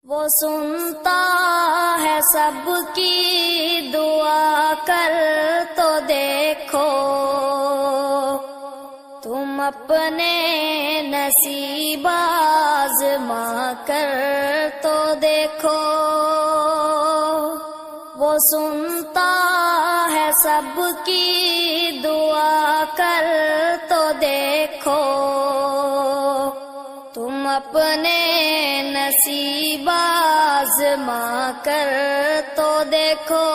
وہ سنتا ہے سب کی دعا، کر تو دیکھو تم اپنے نصیب آزما کر تو دیکھو۔ وہ سنتا ہے سب کی دعا، کر تو دیکھو تم اپنے نصیب آزما کر تو دیکھو۔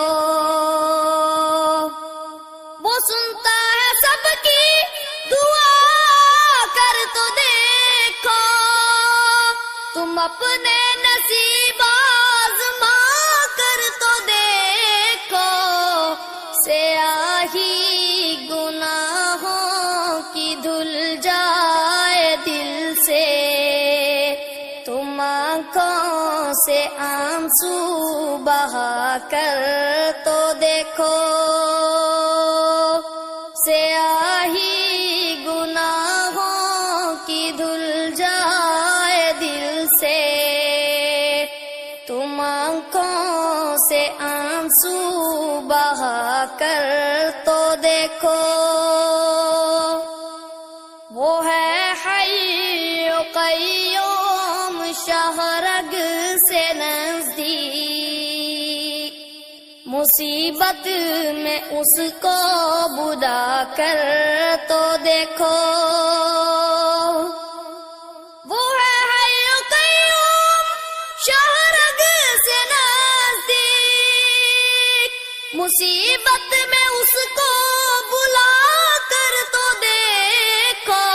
وہ سنتا ہے سب کی دعا، کر تو دیکھو تم اپنے نصیب آزما کر تو دیکھو۔ سیاہی گناہوں کی دھل جائے دل سے، تم آنکھوں سے آنسو بہا کر تو دیکھو۔ سیاہی گناہوں کی دھل جائے دل سے، تم آنکھوں سے آنسو بہا کر تو دیکھو۔ وہ ہے حی و قیوم، شہرگ سے نزدیک، مصیبت میں اس کو بلا کر تو دیکھو۔ وہ ہے حی و قیوم، شہرگ سے نزدیک، مصیبت میں اس کو بلا کر تو دیکھو۔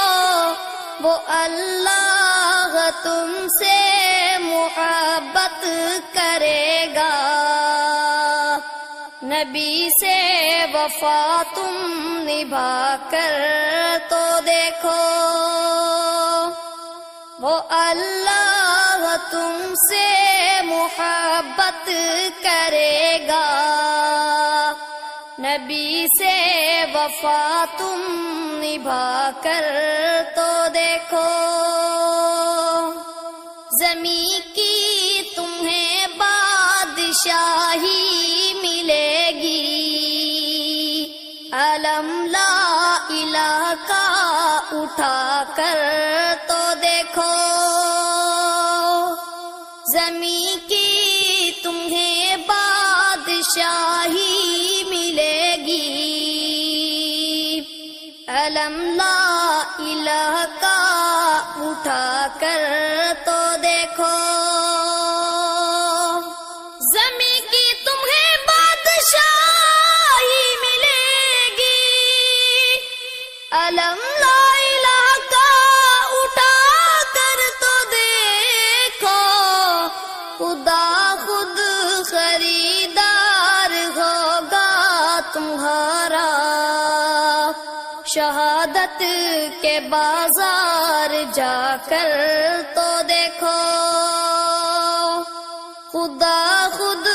وہ اللہ تم سے محبت کرے گا، نبی سے وفا تم نبھا کر تو دیکھو۔ وہ اللہ تم سے محبت کرے گا، نبی سے وفا تم نبھا کر تو دیکھو۔ زمین کی تمہیں بادشاہی ملے گی، علم لا الہ کا اٹھا کر تو دیکھو۔ زمین کی تمہیں بادشاہی ملے گی، علم لا الہ کا اٹھا کر تو دیکھو۔ زمین کی تمہیں بادشاہی ملے گی، علم لا الہ کا اٹھا کر تو دیکھو۔ خدا خود خریدار ہوگا تمہارا، شہادت کے بازار جا کر تو دیکھو۔ خدا خود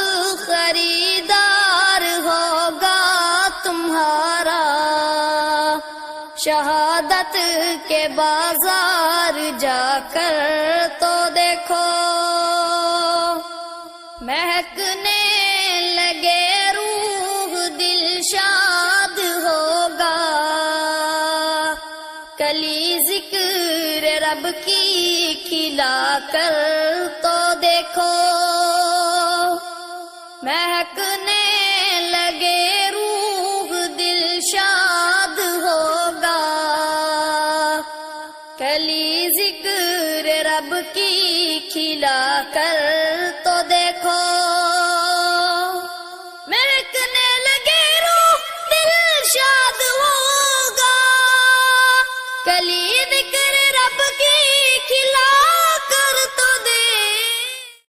خریدار ہوگا تمہارا، شہادت کے بازار جا کر تو دیکھو۔ مہکنے لگے روح دل شاد ہوگا، کلی ذکر رب کی کھلا کر تو دیکھو۔ مہکنے لگے روح دل شاد ہوگا، کلی ذکر رب کی کھلا کر تو دیکھو۔ مہکنے لگے روح دل شاد ہوگا، کلی ذکر